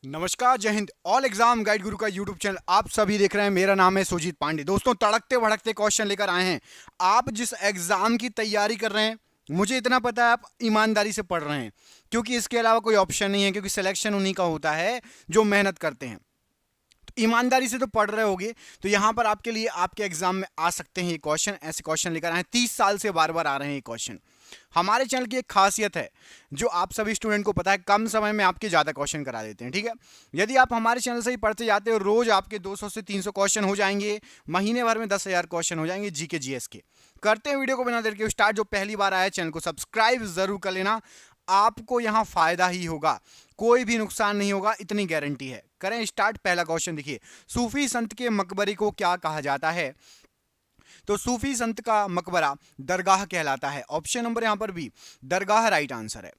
नमस्कार, जय Hind. All exam guide गुरु का यूट्यूब चैनल आप सभी देख रहे हैं। मेरा नाम है सुजीत पांडे। दोस्तों, तड़कते भड़कते क्वेश्चन लेकर आए हैं। आप जिस एग्जाम की तैयारी कर रहे हैं, मुझे इतना पता है आप ईमानदारी से पढ़ रहे हैं, क्योंकि इसके अलावा कोई ऑप्शन नहीं है। क्योंकि सिलेक्शन उन्हीं का होता है जो मेहनत करते हैं। तो ईमानदारी से तो पढ़ रहे होगे, तो यहां पर आपके लिए आपके एग्जाम में आ सकते हैं ये क्वेश्चन। ऐसे क्वेश्चन लेकर आए हैं, 30 साल से बार बार आ रहे हैं ये क्वेश्चन। हमारे चैनल की एक खासियत है, जो आप सभी स्टूडेंट को पता है, कम समय में आपके ज्यादा क्वेश्चन करा देते हैं। ठीक है, यदि आप हमारे चैनल से ही पढ़ते जाते हो, रोज आपके 200 से 300 क्वेश्चन हो जाएंगे, महीने भर में 10,000 क्वेश्चन हो जाएंगे जीके जीएस के। करते हैं वीडियो को बिना देर के स्टार्ट। जो पहली बार आया चैनल को सब्सक्राइब जरूर कर लेना, आपको यहां फायदा ही होगा, कोई भी नुकसान नहीं होगा, इतनी गारंटी है। करें स्टार्ट। पहला क्वेश्चन देखिए, सूफी संत के मकबरे को क्या कहा जाता है? तो सूफी संत का मकबरा दरगाह कहलाता है। ऑप्शन नंबर यहां पर बी, दरगाह राइट आंसर है।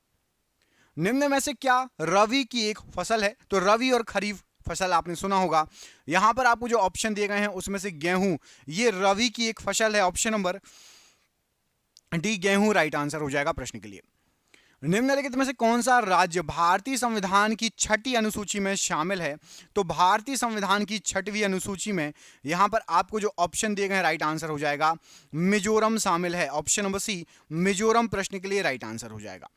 निम्न में से क्या रवि की एक फसल है? तो रवि और खरीफ फसल आपने सुना होगा। यहां पर आपको जो ऑप्शन दिए गए हैं उसमें से गेहूं, ये रवि की एक फसल है। ऑप्शन नंबर डी, गेहूं राइट आंसर हो जाएगा प्रश्न के लिए। निम्नलिखित में से कौन सा राज्य भारतीय संविधान की छठी अनुसूची में शामिल है? तो भारतीय संविधान की छठवीं अनुसूची में यहां पर आपको जो ऑप्शन दिए गए राइट आंसर हो जाएगा मिजोरम शामिल है। ऑप्शन नंबर सी, मिजोरम प्रश्न के लिए राइट आंसर हो जाएगा।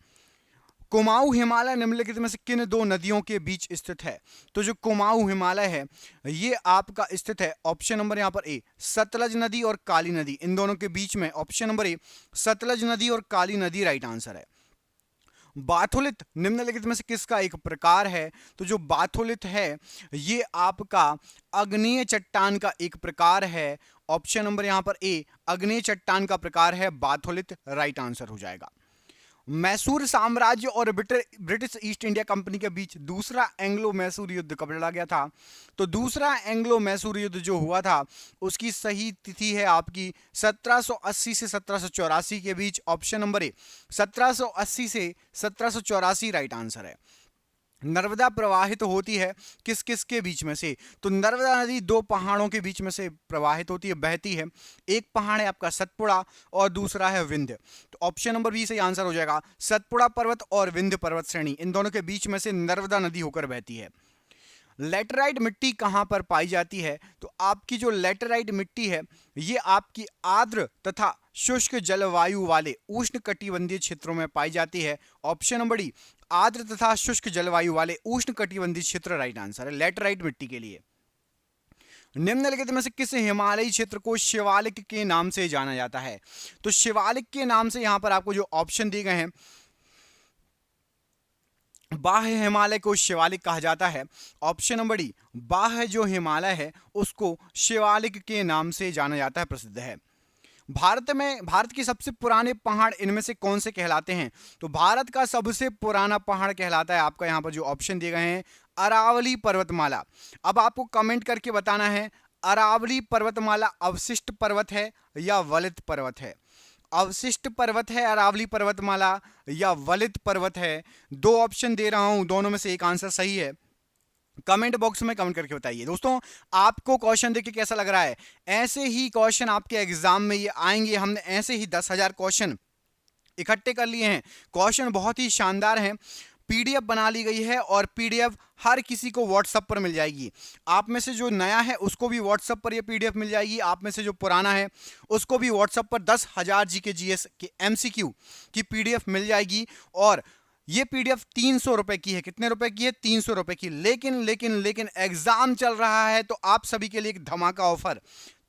कुमाऊं हिमालय निम्नलिखित में से किन दो नदियों के बीच स्थित है? तो जो कुमाऊं हिमालय है ये आपका स्थित है। ऑप्शन नंबर यहां पर ए, सतलज नदी और काली नदी, इन दोनों के बीच में। ऑप्शन नंबर ए, सतलज नदी और काली नदी राइट आंसर है। बाथोलित निम्नलिखित में से किसका एक प्रकार है? तो जो बाथोलित है ये आपका अग्नेय चट्टान का एक प्रकार है। ऑप्शन नंबर यहां पर ए, अग्नेय चट्टान का प्रकार है बाथोलित, राइट आंसर हो जाएगा। मैसूर साम्राज्य और ब्रिटिश ईस्ट इंडिया कंपनी के बीच दूसरा एंग्लो मैसूर युद्ध कब लड़ा गया था? तो दूसरा एंग्लो मैसूर युद्ध जो हुआ था उसकी सही तिथि है आपकी 1780 से 1784 के बीच। ऑप्शन नंबर ए, 1780 से 1784 राइट आंसर है। नर्मदा प्रवाहित होती है किस किस के बीच में से? तो नर्मदा नदी दो पहाड़ों के बीच में से प्रवाहित होती है, बहती है। एक पहाड़ है आपका सतपुड़ा और दूसरा है विंध्य। तो ऑप्शन नंबर बी सही आंसर हो जाएगा। सतपुड़ा पर्वत और विंध्य पर्वत श्रेणी, इन दोनों के बीच में से नर्मदा नदी होकर बहती है। लेटराइट मिट्टी कहां पर पाई जाती है? तो आपकी जो लेटराइट मिट्टी है ये आपकी आर्द्र तथा शुष्क जलवायु वाले उष्णकटिबंधीय क्षेत्रों में पाई जाती है। ऑप्शन नंबर डी, आर्द्र तथा शुष्क जलवायु वाले उष्णकटिबंधीय क्षेत्र राइट आंसर है लेटराइट मिट्टी के लिए। निम्नलिखित में से किस हिमालयी क्षेत्र को शिवालिक के नाम से जाना जाता है? तो शिवालिक के नाम से यहां पर आपको जो ऑप्शन दिए गए हैं, बाह्य हिमालय को शिवालिक कहा जाता है। ऑप्शन नंबर डी, बाह्य जो हिमालय है उसको शिवालिक के नाम से जाना जाता है, प्रसिद्ध है। भारत के सबसे पुराने पहाड़ इनमें से कौन से कहलाते हैं? तो भारत का सबसे पुराना पहाड़ कहलाता है आपका, यहां पर जो ऑप्शन दिए गए हैं, अरावली पर्वतमाला। अब आपको कमेंट करके बताना है अरावली पर्वतमाला अवशिष्ट पर्वत है या वलित पर्वत है। अवशिष्ट पर्वत है अरावली पर्वतमाला या वलित पर्वत है? दो ऑप्शन दे रहा हूं, दोनों में से एक आंसर सही है। कमेंट बॉक्स में कमेंट करके बताइए। दोस्तों, आपको क्वेश्चन देख के कैसा लग रहा है? ऐसे ही क्वेश्चन आपके एग्जाम में ये आएंगे। हमने ऐसे ही 10,000 क्वेश्चन इकट्ठे कर लिए हैं। क्वेश्चन बहुत ही शानदार हैं। पीडीएफ बना ली गई है और पीडीएफ हर किसी को व्हाट्सएप पर मिल जाएगी। आप में से जो नया है उसको भी व्हाट्सएप पर ये पीडीएफ मिल जाएगी। आप में से जो पुराना है उसको भी व्हाट्सएप पर 10,000 जीके जीएस के एमसीक्यू की पीडीएफ मिल जाएगी। और ये पीडीएफ 300 रुपए की है। कितने रुपए की है? 300 रुपए की। लेकिन एग्जाम चल रहा है तो आप सभी के लिए एक धमाका ऑफर।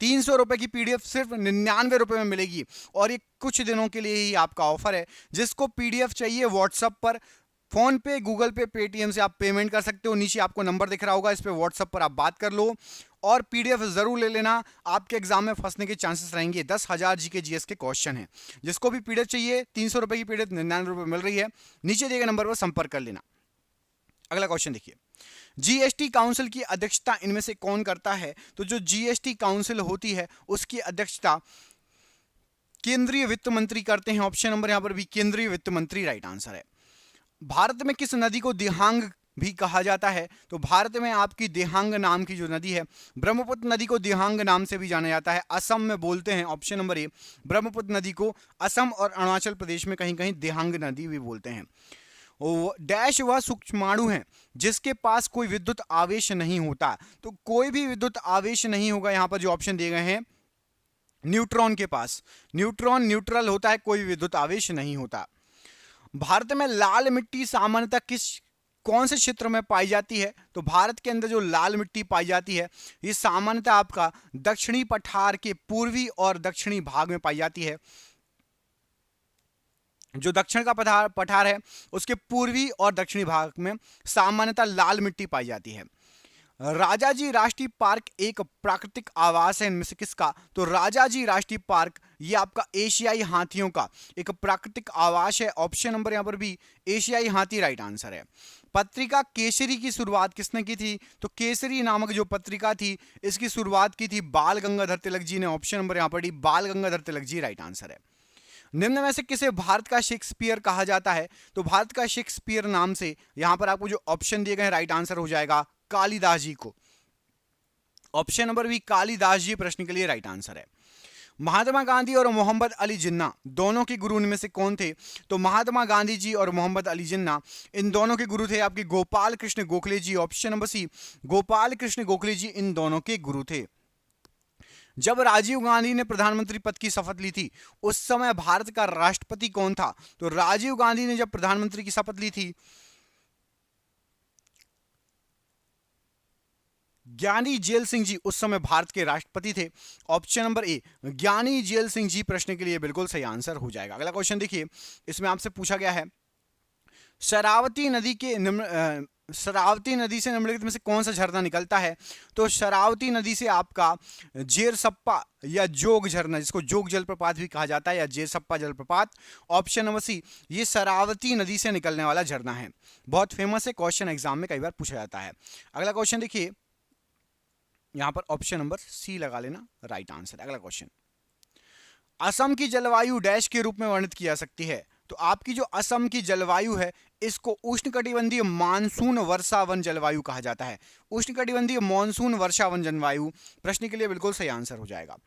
300 रुपए की पीडीएफ सिर्फ 99 रुपए में मिलेगी और ये कुछ दिनों के लिए ही आपका ऑफर है। जिसको पीडीएफ चाहिए व्हाट्सएप पर, फोन पे, गूगल पे, पेटीएम से आप पेमेंट कर सकते हो। नीचे आपको नंबर दिख रहा होगा, इस पे व्हाट्सएप पर आप बात कर लो और पीडीएफ जरूर ले लेना। आपके एग्जाम में फंसने के चांसेस रहेंगे। 10,000 जीके जीएस के क्वेश्चन है। जिसको भी पीडीएफ चाहिए 300 रुपए की पीडीएफ 99 रुपए मिल रही है। नीचे दिए गए नंबर पर संपर्क कर लेना। अगला क्वेश्चन देखिए, जीएसटी काउंसिल की अध्यक्षता इनमें से कौन करता है? तो जो जीएसटी काउंसिल होती है उसकी अध्यक्षता केंद्रीय वित्त मंत्री करते हैं। ऑप्शन नंबर यहां पर भी केंद्रीय वित्त मंत्री राइट आंसर है। भारत में किस नदी को दिहांग भी कहा जाता है? तो भारत में आपकी दिहांग नाम की जो नदी है, ब्रह्मपुत्र नदी को दिहांग नाम से भी जाना जाता है। असम में बोलते हैं। ऑप्शन नंबर ए, ब्रह्मपुत्र नदी को असम और अरुणाचल प्रदेश में कहीं कहीं दिहांग नदी भी बोलते हैं। डैश वह सूक्ष्माणु है जिसके पास कोई विद्युत आवेश नहीं होता। तो कोई भी विद्युत आवेश नहीं होगा यहाँ पर जो ऑप्शन दिए गए हैं न्यूट्रॉन के पास। न्यूट्रॉन न्यूट्रल होता है, कोई विद्युत आवेश नहीं होता। भारत में लाल मिट्टी सामान्यतः कौन से क्षेत्र में पाई जाती है? तो भारत के अंदर जो लाल मिट्टी पाई जाती है ये सामान्यतः आपका दक्षिणी पठार के पूर्वी और दक्षिणी भाग में पाई जाती है। जो दक्षिण का पठार है उसके पूर्वी और दक्षिणी भाग में सामान्यतः लाल मिट्टी पाई जाती है। राजाजी राष्ट्रीय पार्क एक प्राकृतिक आवास है इनमें से किसका? तो राजाजी राष्ट्रीय पार्क ये आपका एशियाई हाथियों का एक प्राकृतिक आवास है। ऑप्शन नंबर यहां पर भी एशियाई हाथी राइट आंसर है। पत्रिका केसरी की शुरुआत किसने की थी? तो केसरी नामक जो पत्रिका थी इसकी शुरुआत की थी बाल गंगाधर तिलक जी ने। ऑप्शन नंबर यहां पर बाल गंगाधर तिलक जी राइट आंसर है। निम्न में से किसे भारत का शेक्सपियर कहा जाता है? तो भारत का शेक्सपियर नाम से यहां पर आपको जो ऑप्शन दिए गए राइट आंसर हो जाएगा कालिदास जी को। ऑप्शन नंबर बी कालिदास जी प्रश्न के लिए राइट आंसर है। महात्मा गांधी और मोहम्मद अली जिन्ना दोनों के गुरु इनमें से कौन थे? तो महात्मा गांधी जी और मोहम्मद अली जिन्ना इन दोनों के गुरु थे आपके Gopal Krishna Gokhale ji. Option number C Gopal Krishna Gokhale ji इन दोनों के गुरु थे। जब राजीव गांधी ने प्रधानमंत्री पद की शपथ ली थी उस समय भारत का राष्ट्रपति कौन था? तो राजीव गांधी ने जब प्रधानमंत्री की शपथ ली थी ज्ञानी जेल सिंह जी उस समय भारत के राष्ट्रपति थे। ऑप्शन नंबर ए ज्ञानी जेल सिंह जी प्रश्न के लिए बिल्कुल सही आंसर हो जाएगा। अगला क्वेश्चन देखिए, इसमें आपसे पूछा गया है शरावती नदी से निम्नलिखित में से कौन सा झरना निकलता है? तो शरावती नदी से आपका जेरसप्पा या जोग झरना, जिसको जोग जलप्रपात भी कहा जाता है, या जेरसप्पा जलप्रपात। ऑप्शन नंबर सी ये शरावती नदी से निकलने वाला झरना है, बहुत फेमस है, क्वेश्चन एग्जाम में कई बार पूछा जाता है। अगला क्वेश्चन देखिए, यहां पर ऑप्शन नंबर सी लगा लेना राइट आंसर। अगला क्वेश्चन, असम की जलवायु डैश के रूप में वर्णित की जा सकती है? तो आपकी जो असम की जलवायु है इसको उष्णकटिबंधीय मानसून वर्षावन जलवायु कहा जाता है। उष्णकटिबंधीय मानसून वर्षावन जलवायु प्रश्न के लिए बिल्कुल सही आंसर हो जाएगा।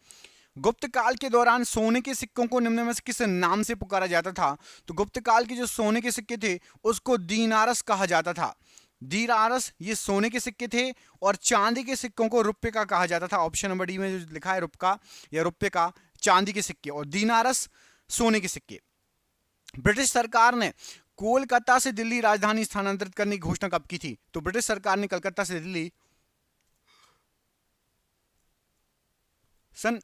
गुप्त काल के दौरान सोने के सिक्कों को निम्न में से किस नाम से पुकारा जाता था? तो गुप्त काल के जो सोने के सिक्के थे उसको दीनारस कहा जाता था। दीनारस ये सोने के सिक्के थे, और चांदी के सिक्कों को रुपये का कहा जाता था। ऑप्शन नंबर डी में जो लिखा है रुपका या रुपये का, चांदी के सिक्के, और दीनारस सोने के सिक्के। ब्रिटिश सरकार ने कोलकाता से दिल्ली राजधानी स्थानांतरित करने की घोषणा कब की थी? तो ब्रिटिश सरकार ने कलकत्ता से दिल्ली सन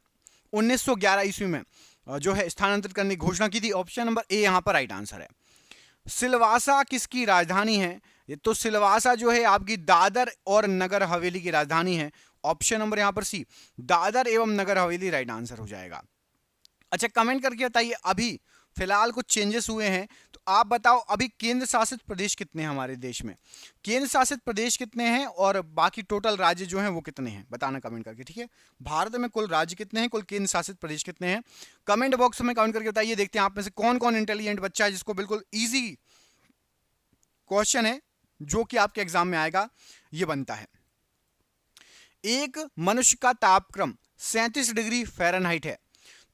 1911 ईस्वी में जो है स्थानांतरित करने की घोषणा की थी। ऑप्शन नंबर ए यहां पर राइट आंसर है। सिलवासा किसकी राजधानी है? ये तो सिलवासा जो है आपकी दादर और नगर हवेली की राजधानी है। ऑप्शन नंबर यहां पर सी दादर एवं नगर हवेली राइट आंसर हो जाएगा। अच्छा, कमेंट करके बताइए, अभी फिलहाल कुछ चेंजेस हुए हैं तो आप बताओ अभी केंद्र शासित प्रदेश कितने हैं हमारे देश में? केंद्र शासित प्रदेश कितने हैं और बाकी टोटल राज्य जो हैं वो कितने हैं, बताना कमेंट करके, ठीक है। भारत में कुल राज्य कितने हैं, कुल केंद्र शासित प्रदेश कितने हैं, कमेंट बॉक्स में कमेंट करके बताइए। देखते हैं आप में से कौन कौन इंटेलिजेंट बच्चा है जिसको बिल्कुल ईजी क्वेश्चन है जो कि आपके एग्जाम में आएगा ये बनता है। एक मनुष्य का तापक्रम 37 डिग्री फ़ारेनहाइट है,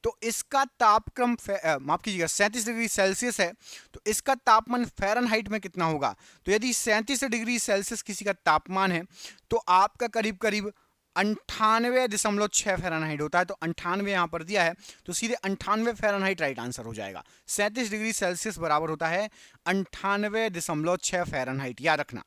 तो इसका तापक्रम माफ कीजिएगा 37 डिग्री सेल्सियस है, तो इसका तापमान फ़ारेनहाइट में कितना होगा? तो यदि 37 डिग्री सेल्सियस किसी का तापमान है तो आपका करीब करीब 98.6 फ़ारेनहाइट होता है। तो 98 यहाँ पर दिया है तो सीधे 98 फ़ारेनहाइट राइट आंसर हो जाएगा। 37 डिग्री सेल्सियस बराबर होता है 98.6 फ़ारेनहाइट, याद रखना।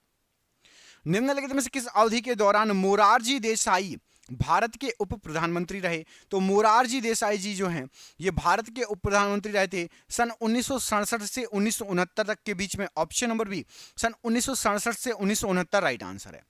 निम्नलिखित में से किस अवधि के दौरान मोरारजी देसाई भारत के उप प्रधानमंत्री रहे? तो मोरारजी देसाई जी जो हैं ये भारत के उप प्रधानमंत्री रहे थे सन 1967 से 1969 तक के बीच में। ऑप्शन नंबर बी सन 1967 से 1969 राइट आंसर है।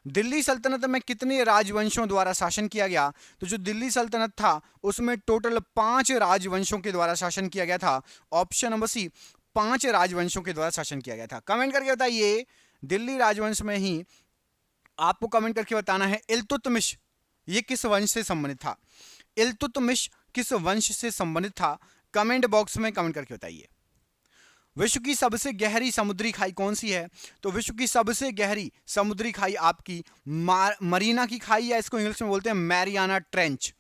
दिल्ली सल्तनत में कितने राजवंशों द्वारा शासन किया गया? तो जो दिल्ली सल्तनत था उसमें टोटल 5 राजवंशों के द्वारा शासन किया गया था। ऑप्शन नंबर सी 5 राजवंशों के द्वारा शासन किया गया था। कमेंट करके बताइए, दिल्ली राजवंश में ही आपको कमेंट करके बताना है इल्तुतमिश ये किस वंश से संबंधित था। इल्तुतमिश किस वंश से संबंधित था, कमेंट बॉक्स में कमेंट करके बताइए। विश्व की सबसे गहरी समुद्री खाई कौन सी है? तो विश्व की सबसे गहरी समुद्री खाई आपकी मरीना की खाई, या इसको इंग्लिश में बोलते हैं मैरियाना ट्रेंच।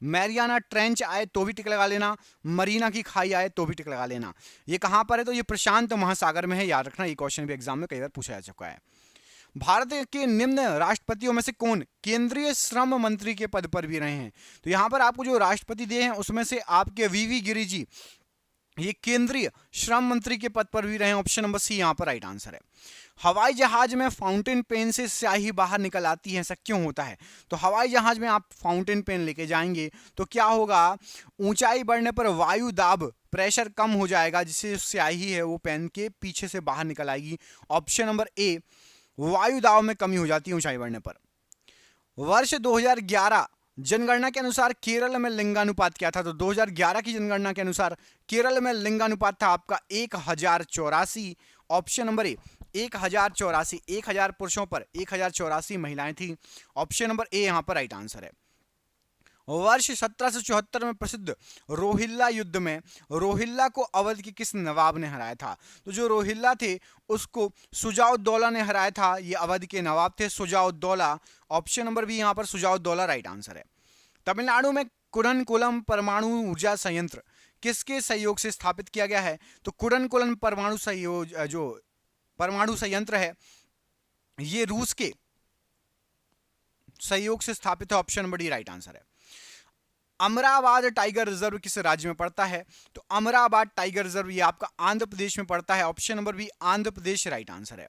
मैरियाना ट्रेंच आए तो भी टिक लगा लेना, मरीना की खाई आए तो भी टिक लगा लेना। ये कहां पर है? तो ये प्रशांत महासागर में है, याद रखना। ये क्वेश्चन भी एग्जाम में कई बार पूछा जा चुका है। भारत के निम्न राष्ट्रपतियों में से कौन केंद्रीय श्रम मंत्री के पद पर भी रहे हैं? तो यहां पर आपको जो राष्ट्रपति दिए हैं उसमें से आपके वीवी गिरी जी ये केंद्रीय श्रम मंत्री के पद पर भी रहे हैं। ऑप्शन नंबर सी यहां पर राइट आंसर है। हवाई जहाज में फाउंटेन पेन से स्याही बाहर निकल आती है, ऐसा क्यों होता है? तो हवाई जहाज में आप फाउंटेन पेन लेके जाएंगे तो क्या होगा, ऊंचाई बढ़ने पर वायु दाब प्रेशर कम हो जाएगा, जिससे स्याही है वो पेन के पीछे से बाहर निकल आएगी। ऑप्शन नंबर ए, वायु दाब में कमी हो जाती है ऊंचाई बढ़ने पर। वर्ष 2011 जनगणना के अनुसार केरल में लिंगानुपात क्या था? तो 2011 की जनगणना के अनुसार केरल में लिंगानुपात था आपका 1084। ऑप्शन नंबर ए 1084, 1000 पुरुषों पर 1084 महिलाएं थी। ऑप्शन नंबर ए यहां पर राइट आंसर है। वर्ष 1774 में प्रसिद्ध रोहिल्ला युद्ध में रोहिल्ला को अवध के किस नवाब ने हराया था? तो जो रोहिल्ला थे उसको सुजाउद्दौला ने हराया था। ये अवध के नवाब थे सुजाउद्दौला। ऑप्शन नंबर बी यहां पर सुजाउद्दौला राइट आंसर है। तमिलनाडु में कुडनकुलम परमाणु ऊर्जा संयंत्र किसके सहयोग से स्थापित किया गया है? तो कुडनकुलम परमाणु संयंत्र है ये रूस के सहयोग से स्थापित है। Option number D right answer है। अमराबाद टाइगर रिजर्व किस राज्य में पड़ता है? तो अमराबाद टाइगर रिजर्व ये आपका आंध्र प्रदेश में पड़ता है। Option number B Andhra Pradesh right answer है।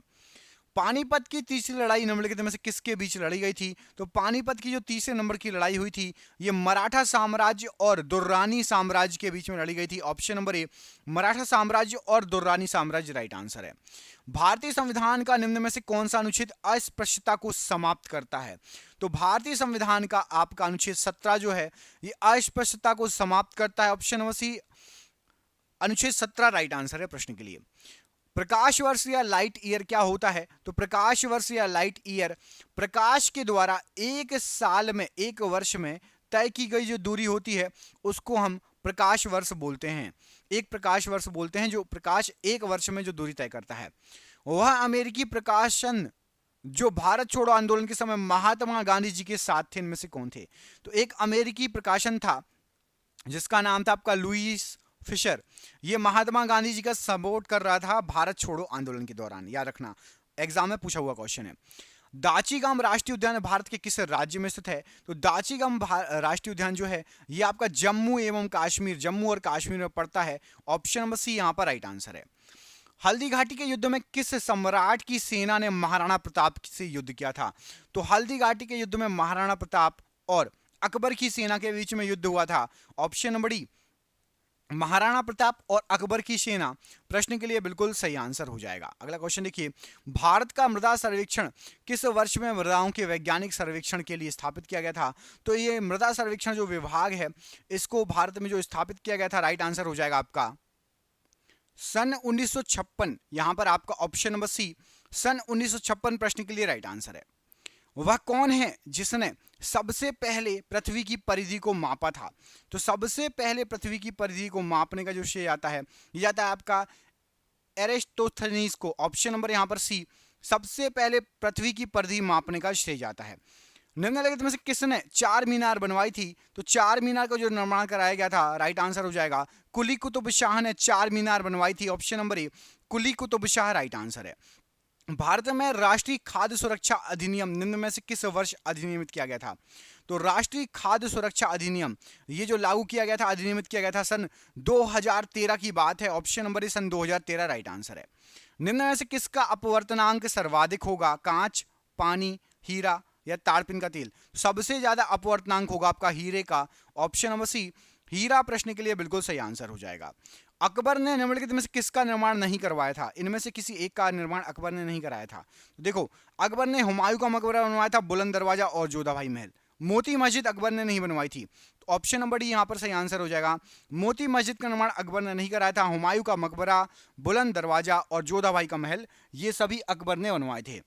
पानीपत की तीसरी लड़ाई निम्नलिखित में से किसके बीच लड़ी गई थी? तो पानीपत की जो तीसरे नंबर की लड़ाई हुई थी ये मराठा साम्राज्य और दुर्रानी साम्राज्य के बीच में लड़ी गई थी। ऑप्शन नंबर ए मराठा साम्राज्य और दुर्रानी साम्राज्य राइट आंसर है। भारतीय संविधान का निम्न में से कौन सा अनुच्छेद अस्पृश्यता को समाप्त करता है? तो भारतीय संविधान का आपका अनुच्छेद 17 जो है ये अस्पृश्यता को समाप्त करता है। ऑप्शन नंबर सी अनुच्छेद 17 राइट आंसर है प्रश्न के लिए। प्रकाश वर्ष या लाइट ईयर क्या होता है? तो प्रकाश वर्ष या लाइट ईयर प्रकाश के द्वारा एक साल में, एक वर्ष में तय की गई जो दूरी होती है उसको हम प्रकाश वर्ष बोलते हैं। एक प्रकाश वर्ष बोलते हैं जो प्रकाश एक वर्ष में जो दूरी तय करता है। वह अमेरिकी प्रकाशन जो भारत छोड़ो आंदोलन के समय महात्मा गांधी जी के साथ थे, इनमें से कौन थे? तो एक अमेरिकी प्रकाशन था जिसका नाम था आपका लुईस फिशर। ये महात्मा गांधी जी का सपोर्ट कर रहा था भारत छोड़ो आंदोलन के दौरान, याद रखना एग्जाम में पूछा हुआ क्वेश्चन है। दाचीगाम राष्ट्रीय उद्यान भारत के किस राज्य में स्थित है? तो दाचीगाम राष्ट्रीय उद्यान जो है ये आपका जम्मू एवं कश्मीर, जम्मू और कश्मीर में पड़ता है। ऑप्शन नंबर सी यहां पर राइट आंसर है। हल्दी घाटी के युद्ध में किस सम्राट की सेना ने महाराणा प्रताप से युद्ध किया था? तो हल्दी घाटी के युद्ध में महाराणा प्रताप और अकबर की सेना के बीच में युद्ध हुआ था। Option number D Maharana Pratap और अकबर की सेना प्रश्न के लिए बिल्कुल सही आंसर हो जाएगा। अगला क्वेश्चन देखिए, भारत का मृदा सर्वेक्षण किस वर्ष में मृदाओं के वैज्ञानिक सर्वेक्षण के लिए स्थापित किया गया था? तो ये मृदा सर्वेक्षण जो विभाग है इसको भारत में जो स्थापित किया गया था राइट आंसर हो जाएगा आपका सन 1956। यहां पर आपका ऑप्शन नंबर सी सन 1956 प्रश्न के लिए राइट आंसर है। वह कौन है जिसने सबसे पहले पृथ्वी की परिधि को मापा था? तो सबसे पहले पृथ्वी की परिधि को मापने का जो श्रेय आता है ये आता है आपका एरिस्टोथेनीस को। ऑप्शन नंबर यहां पर सी सबसे पहले पृथ्वी की परिधि मापने का श्रेय जाता है। निम्नलिखित में से किसने चार मीनार बनवाई थी? तो चार मीनार का जो निर्माण कराया गया था राइट आंसर हो जाएगा कुली कुतुब शाह ने चार मीनार बनवाई थी। Option number A Quli Qutb Shah right answer है। भारत में राष्ट्रीय खाद्य सुरक्षा अधिनियम निम्न में से किस वर्ष अधिनियमित किया गया था? तो राष्ट्रीय खाद्य सुरक्षा अधिनियम ये जो लागू किया गया था, अधिनियमित किया गया था सन 2013 की बात है। ऑप्शन नंबर ए सन 2013 राइट आंसर है। निम्न में से किसका अपवर्तनांक सर्वाधिक होगा? कांच, पानी, हीरा या ताड़पिन का तेल? सबसे ज्यादा अपवर्तनांक होगा आपका हीरे का। ऑप्शन नंबर सी हीरा प्रश्न के लिए बिल्कुल सही आंसर हो जाएगा। अकबर ने निम्नलिखित में से किसका निर्माण नहीं करवाया था? इनमें से किसी एक का निर्माण अकबर ने नहीं कराया था। तो देखो, अकबर ने हुमायूं का मकबरा बनवाया था, बुलंद दरवाजा और जोधाबाई महल। मोती मस्जिद अकबर ने नहीं बनवाई थी। तो ऑप्शन नंबर डी यहां पर सही आंसर हो जाएगा। मोती मस्जिद का निर्माण अकबर ने नहीं कराया था। हुमायूं का मकबरा, बुलंद दरवाजा और जोधाबाई का महल ये सभी अकबर ने बनवाए थे।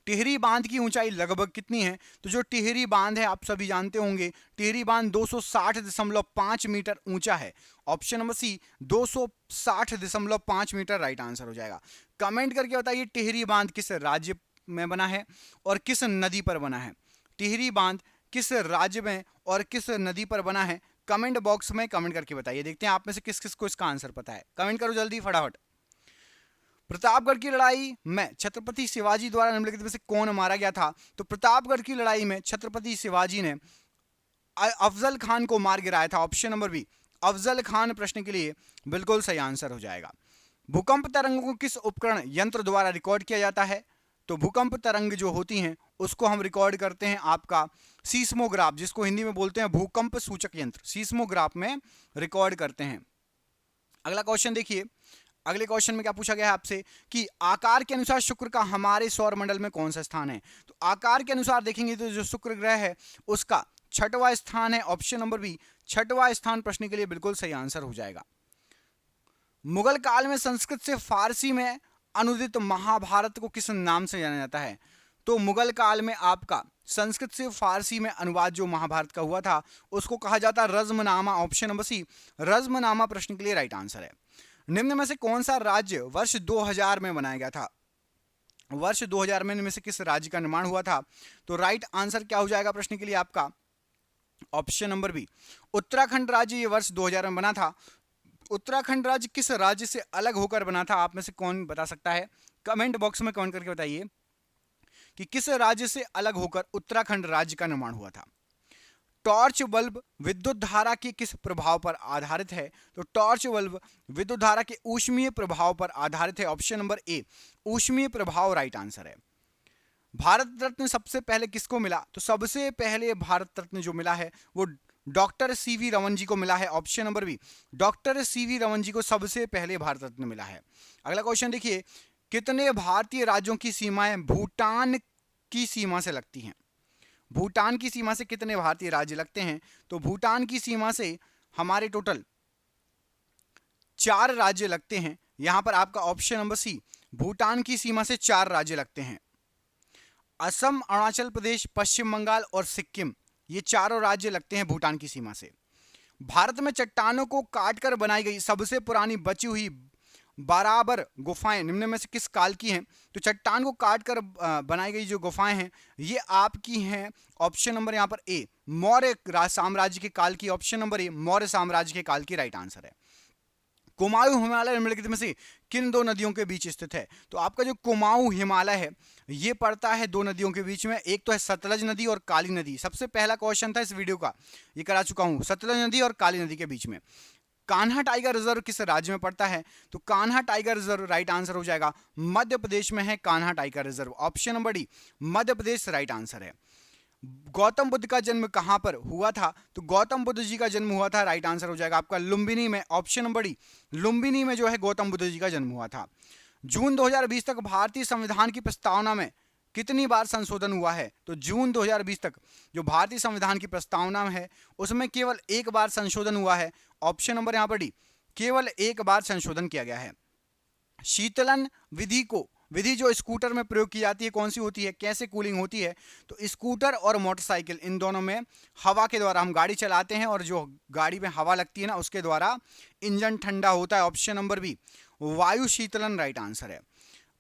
टिहरी बांध की ऊंचाई लगभग कितनी है? तो जो टिहरी बांध है आप सभी जानते होंगे, टिहरी बांध 260.5 मीटर ऊंचा है। Option number C 260.5 meter right answer हो जाएगा। कमेंट करके बताइए टिहरी बांध किस राज्य में बना है और किस नदी पर बना है? टिहरी बांध किस राज्य में और किस नदी पर बना है? कमेंट बॉक्स में कमेंट करके बताइए। देखते हैं आप में से किस किस को इसका आंसर पता है। कमेंट करो जल्दी फटाफट। प्रतापगढ़ की लड़ाई में छत्रपति शिवाजी द्वारा निम्नलिखित में से कौन मारा गया था? तो प्रतापगढ़ की लड़ाई में छत्रपति शिवाजी ने अफजल खान को मार गिराया था। Option number B Afzal Khan प्रश्न के लिए बिल्कुल सही आंसर हो जाएगा। भूकंप तरंगों को किस उपकरण यंत्र द्वारा रिकॉर्ड किया जाता है? तो भूकंप तरंग जो होती हैं उसको हम रिकॉर्ड करते हैं आपका सीस्मोग्राफ, जिसको हिंदी में बोलते हैं भूकंप सूचक यंत्र, सीस्मोग्राफ में रिकॉर्ड करते हैं। अगला क्वेश्चन देखिए। अगले क्वेश्चन में क्या पूछा गया है आपसे कि आकार के अनुसार शुक्र का हमारे सौर मंडल में कौन सा स्थान है? तो आकार के अनुसार देखेंगे तो जो शुक्र ग्रह है उसका 6वां स्थान है। ऑप्शन नंबर बी 6वां स्थान प्रश्न के लिए बिल्कुल सही आंसर हो जाएगा। मुगल काल में संस्कृत से फारसी में अनुदित महाभारत को किस नाम से जाना जाता है? तो मुगल काल में आपका संस्कृत से फारसी में अनुवाद जो महाभारत का हुआ था उसको कहा जाता है रज़्मनामा। ऑप्शन नंबर सी रज़्मनामा प्रश्न के लिए राइट आंसर है। निम्न में से कौन सा राज्य वर्ष 2000 में बनाया गया था? वर्ष 2000 में इनमें से किस राज्य का निर्माण हुआ था? तो राइट आंसर क्या हो जाएगा प्रश्न के लिए आपका? ऑप्शन नंबर बी उत्तराखंड राज्य ये वर्ष 2000 में बना था। उत्तराखंड राज्य किस राज्य से अलग होकर बना था? आप में से कौन बता सकता है? कमेंट बॉक्स में कमेंट करके बताइए कि किस राज्य से अलग होकर उत्तराखंड राज्य का निर्माण हुआ था। टॉर्च बल्ब विद्युत धारा के किस प्रभाव पर आधारित है? तो टॉर्च बल्ब विद्युत धारा के ऊष्मीय प्रभाव पर आधारित है। ऑप्शन नंबर ए ऊष्मीय प्रभाव राइट आंसर है। भारत रत्न सबसे पहले किसको मिला? तो सबसे पहले भारत रत्न जो मिला है वो डॉक्टर सीवी रमन जी को मिला है। Option number B doctor C V Raman ji को सबसे पहले भारत रत्न मिला है। अगला क्वेश्चन देखिए। कितने भारतीय राज्यों की सीमाएं भूटान की सीमा से लगती हैं? भूटान की सीमा से कितने भारतीय राज्य लगते हैं? तो भूटान की सीमा से हमारे टोटल 4 राज्य लगते हैं। यहां पर आपका ऑप्शन नंबर सी भूटान की सीमा से 4 राज्य लगते हैं। असम, अरुणाचल प्रदेश, पश्चिम बंगाल और सिक्किम ये चारों राज्य लगते हैं भूटान की सीमा से। भारत में चट्टानों को काटकर बनाई गई सबसे पुरानी बची हुई बराबर गुफाएं निम्न में से किस काल की हैं? तो चट्टान को काटकर बनाई गई जो गुफाएं हैं ये आपकी हैं। ऑप्शन नंबर यहां पर ए मौर्य साम्राज्य के काल की। ऑप्शन नंबर ए मौर्य साम्राज्य के काल की राइट आंसर है। कुमाऊं हिमालय निम्नलिखित में से किन 2 नदियों के बीच स्थित है? तो आपका जो कुमाऊं हिमालय है ये पड़ता है 2 नदियों के बीच में। एक तो है सतलज नदी और काली नदी। सबसे पहला क्वेश्चन था इस वीडियो का, ये करा चुका हूं। सतलज नदी और काली नदी के बीच में। कान्हा टाइगर रिजर्व किस राज्य में पड़ता है? तो Kanha tiger reserve right answer हो जाएगा मध्य प्रदेश में है Kanha tiger reserve. Option number D Madhya Pradesh right answer है। गौतम बुद्ध का जन्म कहां पर हुआ था? तो गौतम बुद्ध जी का जन्म हुआ था राइट आंसर हो जाएगा आपका लुम्बिनी में। ऑप्शन नंबर डी लुम्बिनी में जो है गौतम बुद्ध जी का जन्म हुआ था। जून 2020 तक भारतीय संविधान की प्रस्तावना में कितनी बार संशोधन हुआ है? तो जून 2020 तक जो भारतीय संविधान की प्रस्तावना है उसमें केवल 1 बार संशोधन हुआ है। ऑप्शन नंबर यहां पर डी केवल 1 बार संशोधन किया गया है। शीतलन विधि जो स्कूटर में प्रयोग की जाती है कौन सी होती है? कैसे कूलिंग होती है? तो स्कूटर और मोटरसाइकिल इन दोनों में हवा के द्वारा हम गाड़ी चलाते हैं और जो गाड़ी में हवा लगती है ना उसके द्वारा इंजन ठंडा होता है। ऑप्शन नंबर बी वायु शीतलन राइट आंसर है।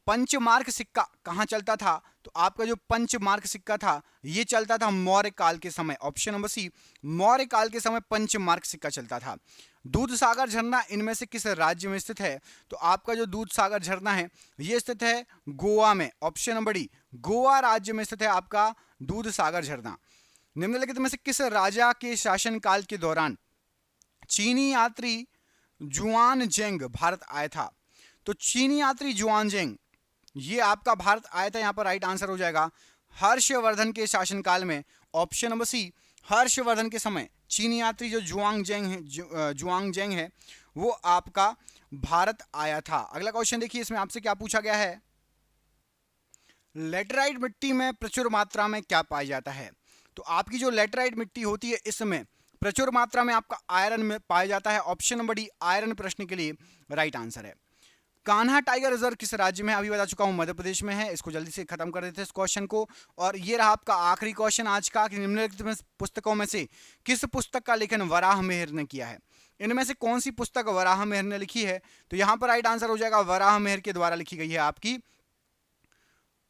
पंचमार्क सिक्का कहां चलता था? तो आपका जो पंचमार्क सिक्का था ये चलता था मौर्य काल के समय। ऑप्शन नंबर सी मौर्य काल के समय पंचमार्क सिक्का चलता था। दूध सागर झरना इनमें से किस राज्य में स्थित है? तो आपका जो दूध सागर झरना है ये स्थित है गोवा में। ऑप्शन नंबर डी गोवा राज्य में स्थित है आपका दूध सागर झरना। निम्नलिखित में से किस राजा के शासनकाल के दौरान चीनी यात्री जुआन जेंग भारत आया था? तो चीनी यात्री जुआन जेंग ये आपका भारत आया था। यहां पर राइट आंसर हो जाएगा हर्षवर्धन के शासनकाल में। ऑप्शन नंबर सी हर्षवर्धन के समय चीनी यात्री जो जुआंग जेंग है वो आपका भारत आया था। अगला क्वेश्चन देखिए इसमें आपसे क्या पूछा गया है। लेटराइट मिट्टी में प्रचुर मात्रा में क्या पाया जाता है? तो आपकी जो लेटराइट मिट्टी होती है इसमें प्रचुर मात्रा में आपका आयरन में पाया जाता है। ऑप्शन नंबर डी आयरन प्रश्न के लिए राइट आंसर है। कान्हा टाइगर रिजर्व किस राज्य में? अभी बता चुका हूं मध्य प्रदेश में है। इसको जल्दी से खत्म कर देते हैं इस क्वेश्चन को। और ये रहा आपका आखिरी क्वेश्चन आज का कि निम्नलिखित पुस्तकों में से किस पुस्तक का लेखन वराह मिहिर ने किया है? इनमें से कौन सी पुस्तक वराह मिहिर ने लिखी है? तो यहां पर राइट आंसर हो जाएगा वराह मिहिर के द्वारा लिखी गई है आपकी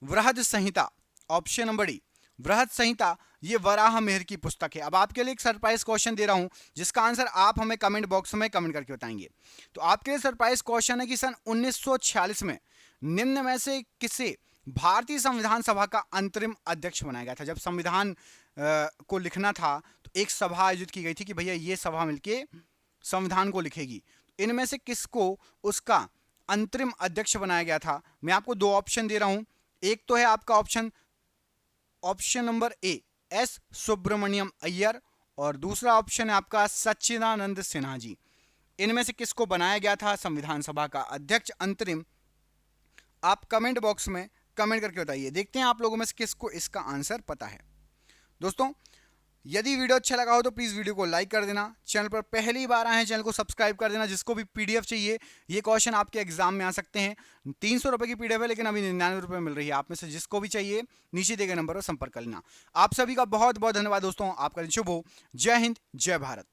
वृहद संहिता। ऑप्शन नंबर डी वृहद संहिता ये वराह मिहिर की पुस्तक है। अब आपके लिए एक सरप्राइज क्वेश्चन दे रहा हूं जिसका आंसर आप हमें कमेंट बॉक्स में कमेंट करके बताएंगे। तो आपके लिए सरप्राइज क्वेश्चन है कि सन 1946 में निम्न में से किसे भारतीय संविधान सभा का अंतरिम अध्यक्ष बनाया गया था। जब संविधान को लिखना था तो एक सभा आयोजित की गई थी कि भैया ये सभा मिलके संविधान को लिखेगी। इनमें से किसको उसका अंतरिम अध्यक्ष बनाया गया था। मैं आपको दो ऑप्शन दे रहा हूं। एक तो है आपका option number A S Subramaniam Iyer और दूसरा ऑप्शन है आपका सच्चिदानंद सिन्हा जी। इनमें से किसको बनाया गया था संविधान सभा का अध्यक्ष अंतरिम, आप कमेंट बॉक्स में कमेंट करके बताइए। देखते हैं आप लोगों में से किसको इसका आंसर पता है। दोस्तों यदि वीडियो अच्छा लगा हो तो प्लीज़ वीडियो को लाइक कर देना। चैनल पर पहली बार आए हैं चैनल को सब्सक्राइब कर देना। जिसको भी पीडीएफ चाहिए, ये क्वेश्चन आपके एग्जाम में आ सकते हैं। 300 रुपये की पीडीएफ है लेकिन अभी 99 रुपये मिल रही है। आप में से जिसको भी चाहिए नीचे दिए गए नंबर पर संपर्क कर लेना। आप सभी का बहुत बहुत धन्यवाद दोस्तों। आपका दिन शुभ हो। जय हिंद, जय भारत।